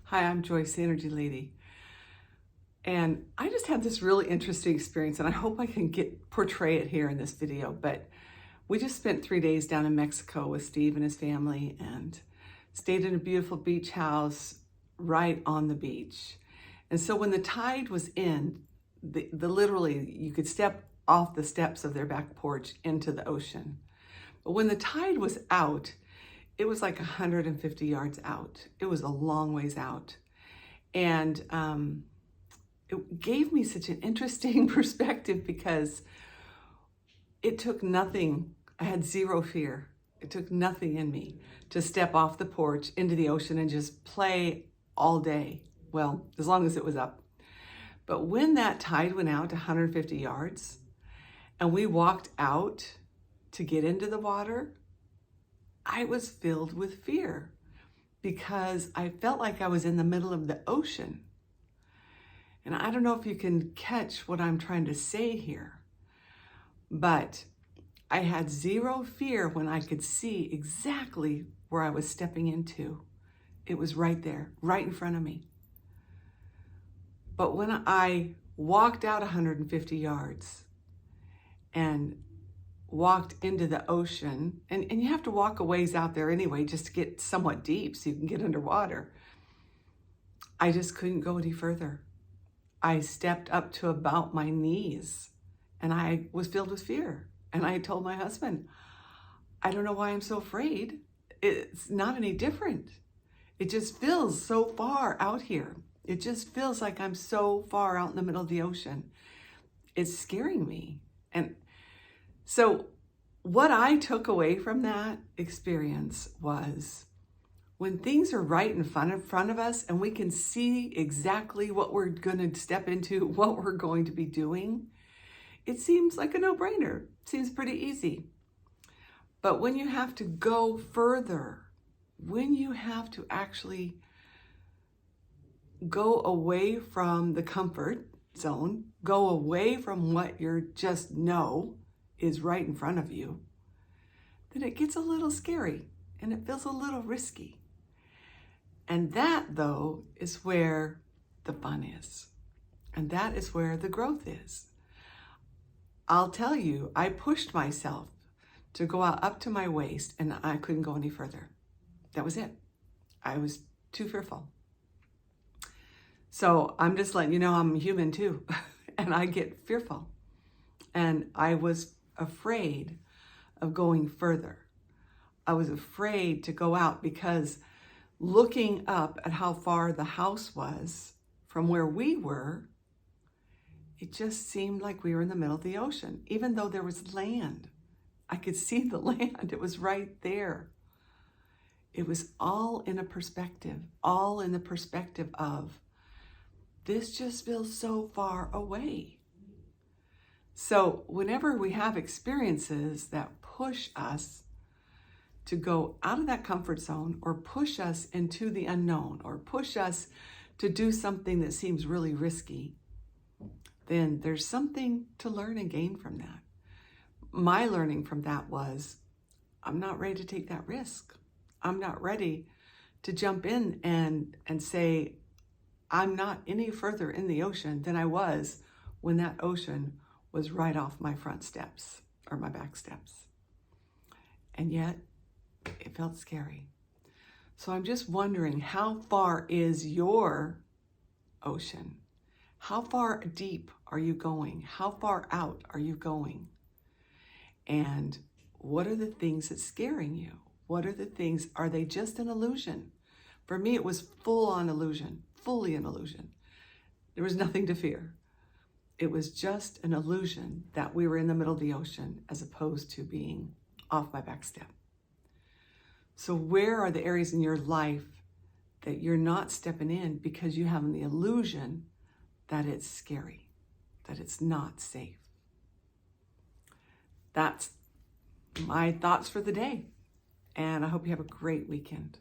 Hi, I'm Joyce Energy Lady. And I just had this really interesting experience, and I hope I can portray it here in this video. But we just spent 3 days down in Mexico with Steve and his family and stayed in a beautiful beach house right on the beach. And so when the tide was in, the literally you could step off the steps of their back porch into the ocean. But when the tide was out, it was like 150 yards out. It was a long ways out. And it gave me such an interesting perspective because it took nothing. I had zero fear. It took nothing in me to step off the porch into the ocean and just play all day. Well, as long as it was up. But when that tide went out to 150 yards and we walked out to get into the water, I was filled with fear because I felt like I was in the middle of the ocean. And I don't know if you can catch what I'm trying to say here, but I had zero fear when I could see exactly where I was stepping into. It was right there, right in front of me. But when I walked out 150 yards and walked into the ocean, and you have to walk a ways out there anyway just to get somewhat deep so you can get underwater, I just couldn't go any further. I stepped up to about my knees and I was filled with fear. And I told my husband, I don't know why I'm so afraid. It's not any different. It just feels so far out here. It just feels like I'm so far out in the middle of the ocean. It's scaring me. And so what I took away from that experience was when things are right in front of us and we can see exactly what we're going to step into, what we're going to be doing, it seems like a no-brainer. It seems pretty easy. But when you have to go further, when you have to actually go away from the comfort zone, go away from what you just know is right in front of you, then it gets a little scary and it feels a little risky. And that, though, is where the fun is. And that is where the growth is. I'll tell you, I pushed myself to go out up to my waist and I couldn't go any further. That was it. I was too fearful. So I'm just letting you know I'm human too. And I get fearful. And I was afraid of going further. I was afraid to go out because looking up at how far the house was from where we were, it just seemed like we were in the middle of the ocean, even though there was land. I could see the land. It was right there. It was all in a perspective, all in the perspective of this just feels so far away. So whenever we have experiences that push us to go out of that comfort zone or push us into the unknown or push us to do something that seems really risky, then there's something to learn and gain from that. My learning from that was, I'm not ready to take that risk. I'm not ready to jump in and say, I'm not any further in the ocean than I was when that ocean was right off my front steps or my back steps. And yet, it felt scary. So I'm just wondering, how far is your ocean? How far deep are you going? How far out are you going? And what are the things that's scaring you? What are the things, are they just an illusion? For me, it was full on illusion, fully an illusion. There was nothing to fear. It was just an illusion that we were in the middle of the ocean as opposed to being off my back step. So where are the areas in your life that you're not stepping in because you have the illusion that it's scary, that it's not safe? That's my thoughts for the day. And I hope you have a great weekend.